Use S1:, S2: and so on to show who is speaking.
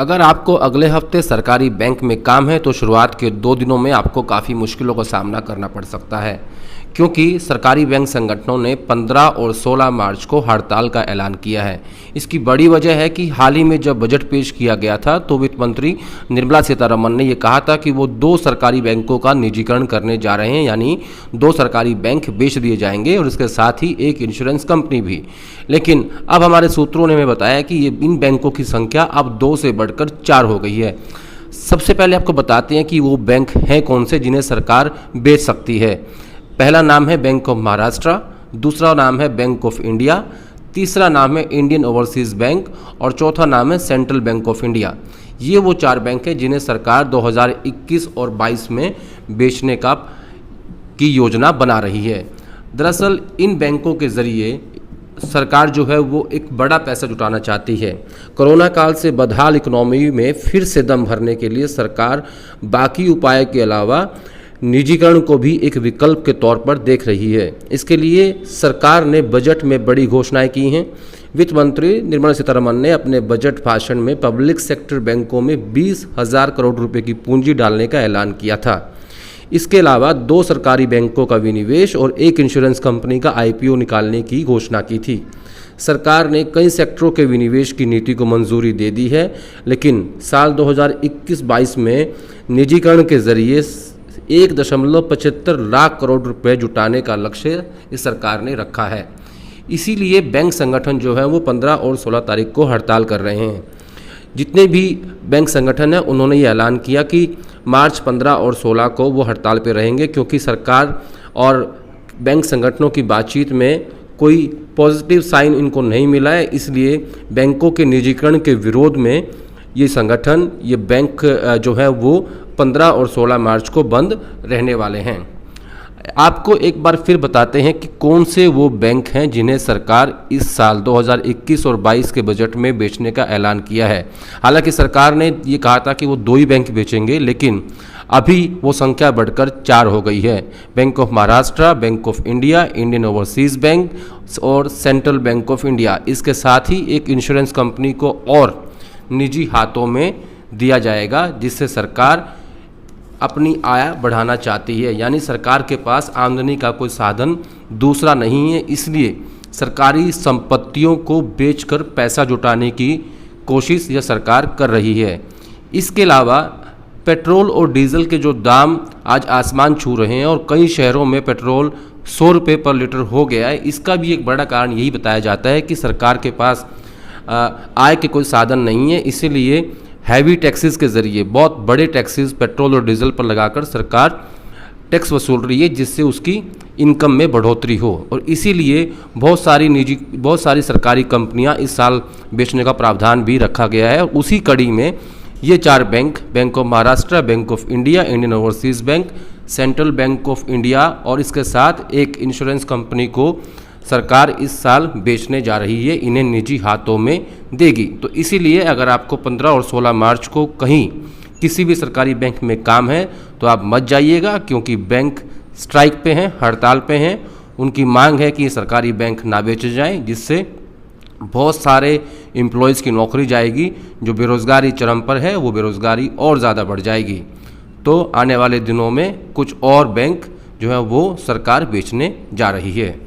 S1: अगर आपको अगले हफ्ते सरकारी बैंक में काम है तो शुरुआत के 2 दिनों में आपको काफ़ी मुश्किलों का सामना करना पड़ सकता है, क्योंकि सरकारी बैंक संगठनों ने 15 और 16 मार्च को हड़ताल का ऐलान किया है। इसकी बड़ी वजह है कि हाल ही में जब बजट पेश किया गया था तो वित्त मंत्री निर्मला सीतारमण ने ये कहा था कि वो 2 सरकारी बैंकों का निजीकरण करने जा रहे हैं, यानी 2 सरकारी बैंक बेच दिए जाएंगे और इसके साथ ही एक इंश्योरेंस कंपनी भी। लेकिन अब हमारे सूत्रों ने हमें बताया कि ये इन बैंकों की संख्या अब 2 से बढ़कर 4 हो गई है। सबसे पहले आपको बताते हैं कि वो बैंक हैं कौन से जिन्हें सरकार बेच सकती है। पहला नाम है बैंक ऑफ महाराष्ट्र, दूसरा नाम है बैंक ऑफ इंडिया, तीसरा नाम है इंडियन ओवरसीज़ बैंक और चौथा नाम है सेंट्रल बैंक ऑफ इंडिया। ये वो 4 बैंक हैं जिन्हें सरकार 2021 और 22 में बेचने की योजना बना रही है। दरअसल इन बैंकों के ज़रिए सरकार जो है वो एक बड़ा पैसा जुटाना चाहती है। कोरोना काल से बदहाल इकोनॉमी में फिर से दम भरने के लिए सरकार बाकी उपाय के अलावा निजीकरण को भी एक विकल्प के तौर पर देख रही है। इसके लिए सरकार ने बजट में बड़ी घोषणाएं की हैं। वित्त मंत्री निर्मला सीतारमण ने अपने बजट भाषण में पब्लिक सेक्टर बैंकों में 20,000 करोड़ रुपए की पूंजी डालने का ऐलान किया था। इसके अलावा 2 सरकारी बैंकों का विनिवेश और एक इंश्योरेंस कंपनी का IPO निकालने की घोषणा की थी। सरकार ने कई सेक्टरों के विनिवेश की नीति को मंजूरी दे दी है, लेकिन साल 2021-22 में निजीकरण के जरिए 1.75 लाख करोड़ रुपए जुटाने का लक्ष्य इस सरकार ने रखा है। इसीलिए बैंक संगठन जो है वो 15 और 16 तारीख को हड़ताल कर रहे हैं। जितने भी बैंक संगठन हैं उन्होंने ये ऐलान किया कि मार्च 15 और 16 को वो हड़ताल पे रहेंगे, क्योंकि सरकार और बैंक संगठनों की बातचीत में कोई पॉजिटिव साइन इनको नहीं मिला है। इसलिए बैंकों के निजीकरण के विरोध में ये संगठन, ये बैंक जो है वो 15 और 16 मार्च को बंद रहने वाले हैं। आपको एक बार फिर बताते हैं कि कौन से वो बैंक हैं जिन्हें सरकार इस साल 2021 और 22 के बजट में बेचने का ऐलान किया है। हालांकि सरकार ने ये कहा था कि वो 2 ही बैंक बेचेंगे, लेकिन अभी वो संख्या बढ़कर 4 हो गई है। Bank of Maharashtra, bank of India, Indian overseas bank और सेंट्रल बैंक ऑफ इंडिया। इसके साथ ही एक इंश्योरेंस कंपनी को और निजी हाथों में दिया जाएगा, जिससे सरकार अपनी आय बढ़ाना चाहती है। यानी सरकार के पास आमदनी का कोई साधन दूसरा नहीं है, इसलिए सरकारी संपत्तियों को बेचकर पैसा जुटाने की कोशिश यह सरकार कर रही है। इसके अलावा पेट्रोल और डीजल के जो दाम आज आसमान छू रहे हैं और कई शहरों में पेट्रोल 100 रुपये पर लीटर हो गया है, इसका भी एक बड़ा कारण यही बताया जाता है कि सरकार के पास आय के कोई साधन नहीं है। इसीलिए हैवी टैक्सेस के ज़रिए बहुत बड़े टैक्सेस पेट्रोल और डीजल पर लगाकर सरकार टैक्स वसूल रही है, जिससे उसकी इनकम में बढ़ोतरी हो। और इसीलिए बहुत सारी सरकारी कंपनियां इस साल बेचने का प्रावधान भी रखा गया है। और उसी कड़ी में ये 4 bank, bank of Maharashtra, bank of India, Indian overseas bank, central bank of India और इसके साथ एक इंश्योरेंस कंपनी को सरकार इस साल बेचने जा रही है, इन्हें निजी हाथों में देगी। तो इसीलिए अगर आपको 15 और 16 मार्च को कहीं किसी भी सरकारी बैंक में काम है तो आप मत जाइएगा, क्योंकि बैंक स्ट्राइक पे हैं, हड़ताल पे हैं। उनकी मांग है कि सरकारी बैंक ना बेचे जाएं, जिससे बहुत सारे एम्प्लॉयज़ की नौकरी जाएगी। जो बेरोज़गारी चरम पर है वो बेरोज़गारी और ज़्यादा बढ़ जाएगी। तो आने वाले दिनों में कुछ और बैंक जो है वो सरकार बेचने जा रही है।